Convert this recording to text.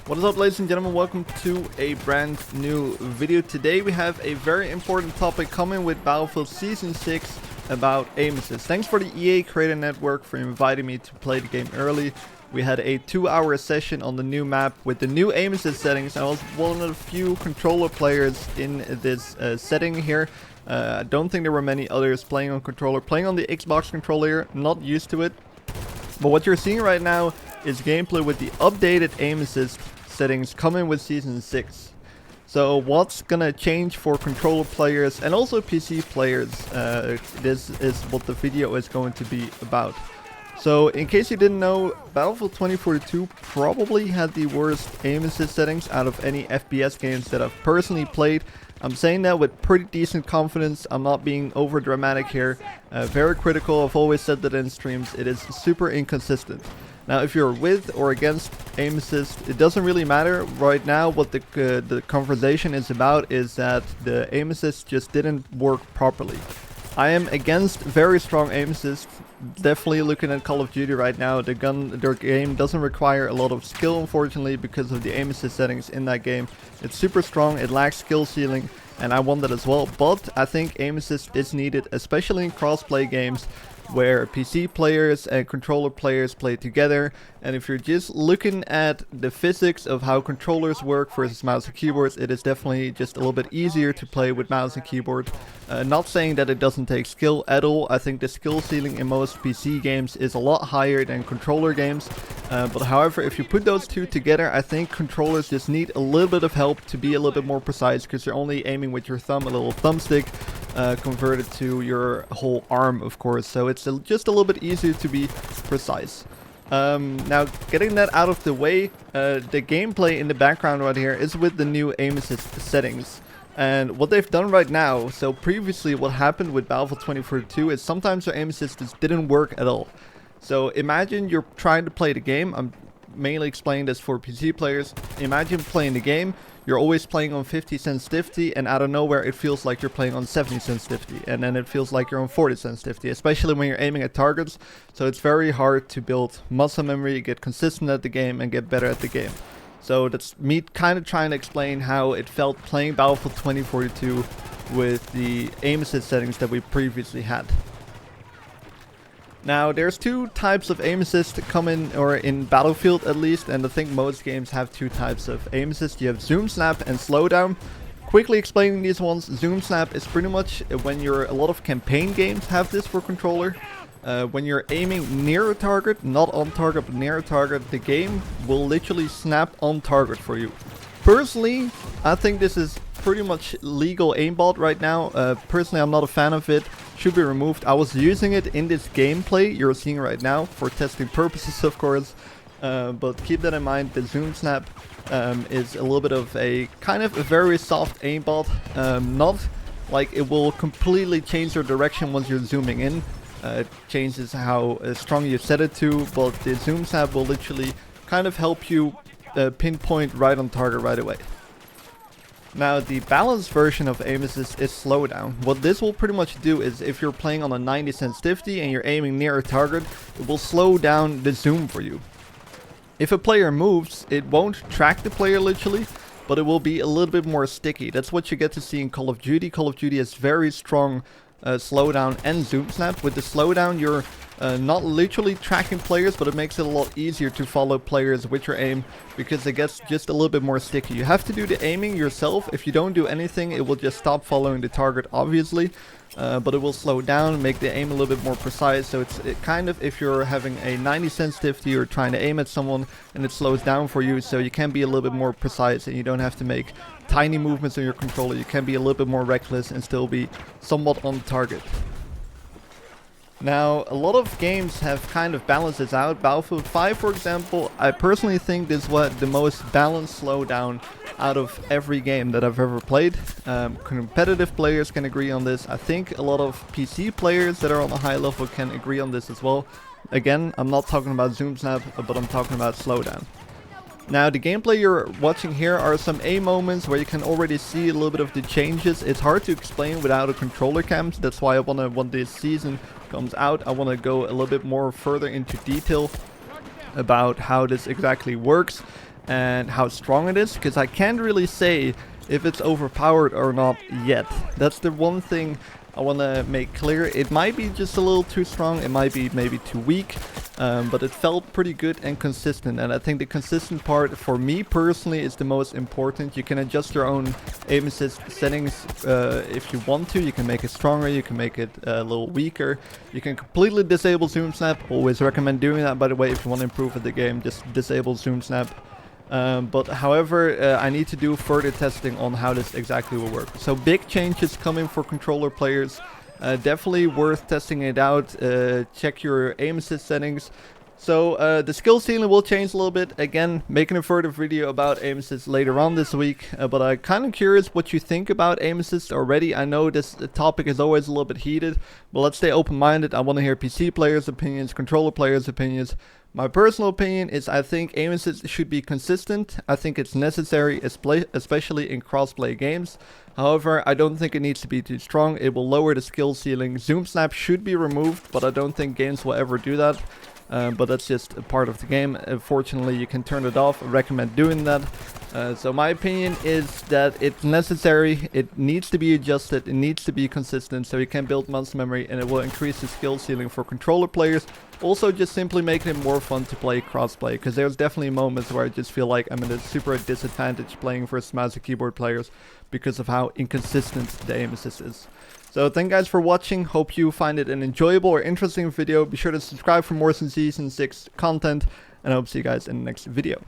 What is up, ladies and gentlemen? Welcome to a brand new video. Today we have a very important topic coming with Battlefield Season 6 about aim assist. Thanks for the EA Creator Network for inviting me to play the game early. We had a 2-hour session on the new map with the new aim assist settings. I was one of the few controller players in this setting here. I don't think there were many others playing on controller. Playing on the Xbox controller, not used to it. But what you're seeing right now is gameplay with the updated aim assist settings coming with Season 6. So what's gonna change for controller players and also PC players? This is what the video is going to be about. So in case you didn't know, Battlefield 2042 probably had the worst aim assist settings out of any FPS games that I've personally played. I'm saying that with pretty decent confidence. I'm not being over dramatic here. Very critical. I've always said that in streams. It is super inconsistent. Now, if you're with or against aim assist, it doesn't really matter. Right now, what the conversation is about is that the aim assist just didn't work properly. I am against very strong aim assist. Definitely looking at Call of Duty right now, their game doesn't require a lot of skill, unfortunately, because of the aim assist settings in that game. It's super strong, it lacks skill ceiling, and I want that as well. But I think aim assist is needed, especially in cross-play games where PC players and controller players play together. And if you're just looking at the physics of how controllers work versus mouse and keyboards, it is definitely just a little bit easier to play with mouse and keyboard. Not saying that it doesn't take skill at all. I think the skill ceiling in most PC games is a lot higher than controller games. But however, if you put those two together, I think controllers just need a little bit of help to be a little bit more precise, because you're only aiming with your thumb, a little thumbstick, converted to your whole arm, of course. So it's just a little bit easier to be precise. Now, getting that out of the way, the gameplay in the background right here is with the new aim assist settings. And what they've done right now, so previously what happened with Battlefield 2042 is sometimes their aim assist just didn't work at all. So imagine you're trying to play the game. I'm mainly explaining this for PC players. Imagine playing the game. You're always playing on 50 sensitivity, and out of nowhere it feels like you're playing on 70 sensitivity, and then it feels like you're on 40 sensitivity, especially when you're aiming at targets. So it's very hard to build muscle memory, get consistent at the game, and get better at the game. So that's me kind of trying to explain how it felt playing Battlefield 2042 with the aim assist settings that we previously had. Now, there's two types of aim assist coming, or in Battlefield at least, and I think most games have two types of aim assist. You have zoom snap and slowdown. Quickly explaining these ones, zoom snap is pretty much when a lot of campaign games have this for controller. When you're aiming near a target, not on target but near a target, the game will literally snap on target for you. Personally, I think this is pretty much legal aimbot right now. Personally, I'm not a fan of it. Should be removed. I was using it in this gameplay you're seeing right now for testing purposes, of course. But keep that in mind. The zoom snap is a little bit of a kind of a very soft aimbot. Not like it will completely change your direction once you're zooming in. It changes how strong you set it to, but the zoom snap will literally kind of help you pinpoint right on target right away. Now, the balanced version of aim assist is slowdown. What this will pretty much do is, if you're playing on a 90 sensitivity and you're aiming near a target, it will slow down the zoom for you. If a player moves, it won't track the player literally, but it will be a little bit more sticky. That's what you get to see in Call of Duty. Call of Duty has very strong slowdown and zoom snap. With the slowdown, you're not literally tracking players, but it makes it a lot easier to follow players with your aim, because it gets just a little bit more sticky. You have to do the aiming yourself. If you don't do anything, it will just stop following the target, obviously. But it will slow down, make the aim a little bit more precise. So it's kind of, if you're having a 90 sensitivity or trying to aim at someone, and it slows down for you, so you can be a little bit more precise and you don't have to make tiny movements on your controller. You can be a little bit more reckless and still be somewhat on target. Now, a lot of games have kind of balanced this out. Battlefield 5, for example, I personally think this was the most balanced slowdown out of every game that I've ever played. Competitive players can agree on this. I think a lot of PC players that are on a high level can agree on this as well. Again, I'm not talking about zoom snap, but I'm talking about slowdown. Now, the gameplay you're watching here are some A moments where you can already see a little bit of the changes. It's hard to explain without a controller cam, so that's why when this season comes out, I want to go a little bit more further into detail. about how this exactly works and how strong it is, because I can't really say if it's overpowered or not yet. That's the one thing I want to make clear. It might be just a little too strong, it might be maybe too weak, but it felt pretty good and consistent, and I think the consistent part for me personally is the most important. You can adjust your own aim assist settings if you want to. You can make it stronger, you can make it a little weaker, you can completely disable zoom snap. Always recommend doing that, by the way. If you want to improve at the game, just disable zoom snap. But however, I need to do further testing on how this exactly will work. So big changes coming for controller players. Definitely worth testing it out. Check your aim assist settings. So the skill ceiling will change a little bit. Again, making a further video about aim assist later on this week. But I'm kind of curious what you think about aim assist already. I know this topic is always a little bit heated, but let's stay open-minded. I want to hear PC players' opinions, controller players' opinions. My personal opinion is I think aim assist should be consistent. I think it's necessary, especially in crossplay games. However, I don't think it needs to be too strong. It will lower the skill ceiling. Zoom snap should be removed, but I don't think games will ever do that. But that's just a part of the game. Fortunately, you can turn it off. I recommend doing that. So my opinion is that it's necessary, it needs to be adjusted, it needs to be consistent, so you can build muscle memory, and it will increase the skill ceiling for controller players. Also just simply making it more fun to play crossplay, because there's definitely moments where I just feel like I'm at a super disadvantage playing versus mouse and keyboard players because of how inconsistent the aim assist is. So thank you guys for watching. Hope you find it an enjoyable or interesting video. Be sure to subscribe for more Season 6 content, and I hope to see you guys in the next video.